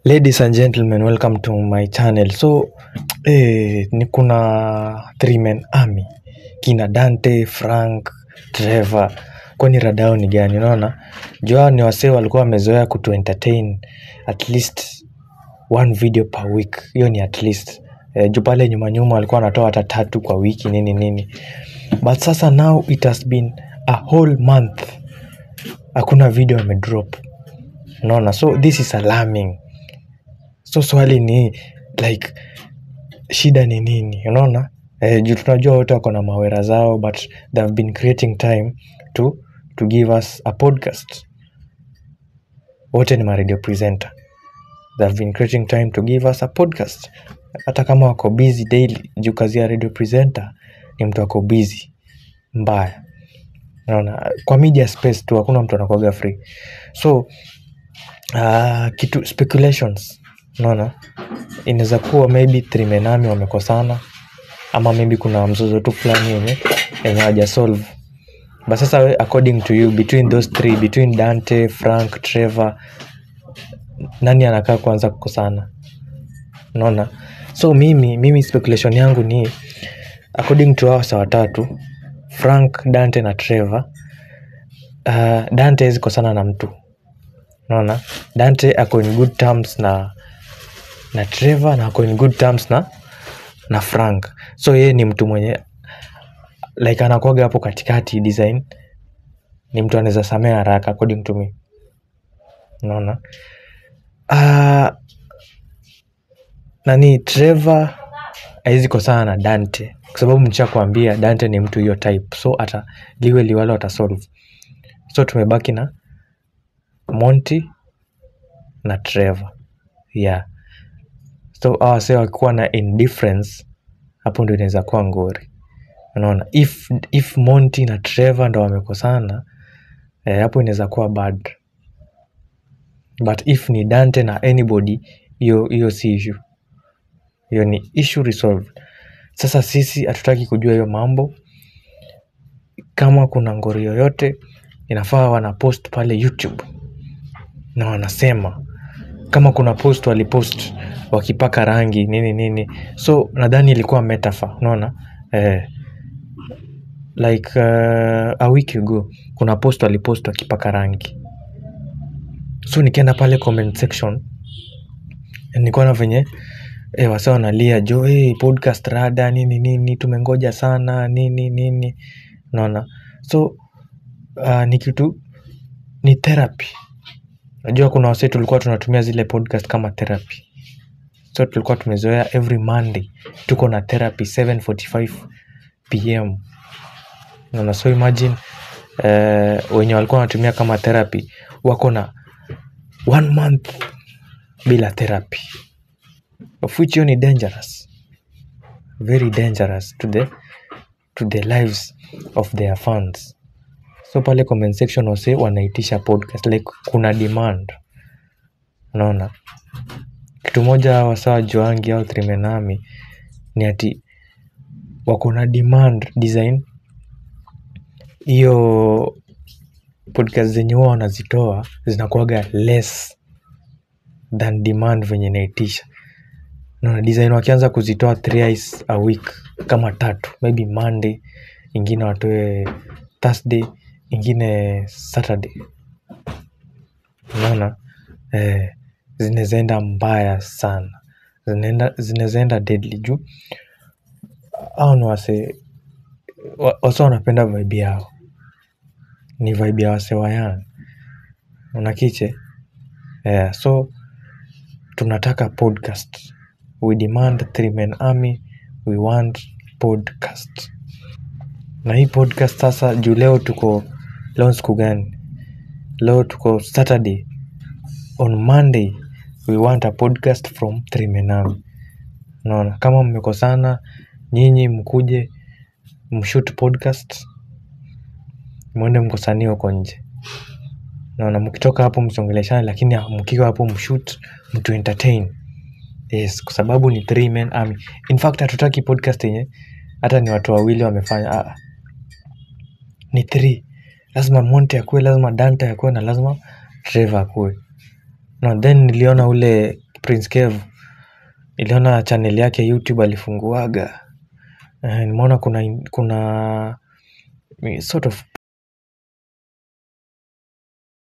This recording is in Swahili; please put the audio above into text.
Ladies and gentlemen, welcome to my channel. So ni kuna 3 men army, kina Dante, Frank, Trevor. Kwani radao ni gani? Unaona, jua ni wasee walikuwa wamezoea kutu entertain at least one video per week. Hiyo ni at least. Juu pale nyuma walikuwa wanatoa hata 3 kwa wiki nini. But sasa now it has been a whole month hakuna video wamedrop. Unaona, so this is alarming. So swali ni like shida ni nini? Unaona? Juu tunajua wote wako na mawera zao, but they have been creating time to give us a podcast. Wote ni ma radio presenter. They have been creating time to give us a podcast. Hata kama wako busy daily, juu kazi ya radio presenter ni mtu wako busy mbaya. Unaona? Kwa media space tu hakuna mtu anakuwaga free. So kitu speculations. Unaona, inaweza kuwa maybe 3 men army wamekosana, ama maybe kuna mzozo tu fulani yenye haja solve. But sasa according to you, between those 3, between Dante, Frank, Trevor, nani anakaa kwanza kukosana? Unaona, so mimi speculation yangu ni according to hao watatu, Frank, Dante na Trevor. Dante hawezi kosana na mtu. Unaona, Dante ako in good terms na Trevor, na ako in good terms na Frank. So yeye ni mtu mwenye like anakuaga hapo katikati design. Ni mtu anaweza samea haraka according to me. Unaona? Nani Trevor haizi kosana na Dante, kwa sababu mchakwambia Dante ni mtu hiyo type. So ata liwalo ata solve. So tumebaki na Monty na Trevor. Yeah. So wase wakikuwa na indifference, hapo ndio inaweza kuwa ngori. Unaona, if Monty na Trevor ndo wamekosana, hapo inaweza kuwa bad. But if ni Dante na anybody, hiyo si issue. Hiyo ni issue resolved. Sasa sisi hatutaki kujua hiyo mambo. Kama kuna ngori yoyote, inafaa wanapost pale YouTube na wanasema. Kama kuna post walipost wakipaka rangi nini. So nadhani ilikuwa metaphor. Unaona, like a week ago kuna post walipost wakipaka rangi. So nikienda pale comment section, nilikuwa na venye wasa wanalia jo, podcast rada nini tumengoja sana nini. Unaona, so ni kitu, ni therapy. Najua kuna wase tulikuwa tunatumia zile podcast kama therapy. So tulikuwa tumezoea every Monday tuko na therapy 7:45 PM. Unaona, so imagine wenye walikuwa wanatumia kama therapy wako na 1 month bila therapy, of which ni dangerous, very dangerous to the lives of their fans. So pale comment section wase wanaitisha podcast, like kuna demand. Unaona, kitu moja wasawa Joangi au 3 men army ni ati wako na demand design. Hiyo podcast zenye wao wanazitoa zinakuwaga less than demand venye naitisha. Unaona, design wakianza kuzitoa 3 a week, kama 3, maybe Monday, ingine watoe Thursday, ingine Saturday. Unaona, zinaenda mbaya sana, zinaenda deadly. Juu hao ni wase wanapenda vibe yao, ni vibe ya wase wa young. Unakiche, so tunataka podcast. We demand 3 men army, we want podcast. Na hii podcast sasa, juu leo siku gani? Leo tuko Saturday. On Monday we want a podcast from 3 men army. Unaona, kama mmekosana nyinyi mkuje mshoot podcast, mwende mkosanie huko nje. Unaona, mkitoka hapo msongeleshane, lakini mkiwa hapo mshoot, mtu entertain. Yes, kwa sababu ni 3 men army. In fact hatutaki podcast yenye hata ni watu wawili wamefanya. Ni 3. Lazima Monty akue, lazima Dante akue, na lazima Trevor akue. Na then niliona ule Prince Kev. Niliona channel yake YouTube alifunguaga. Nimeona kuna sort of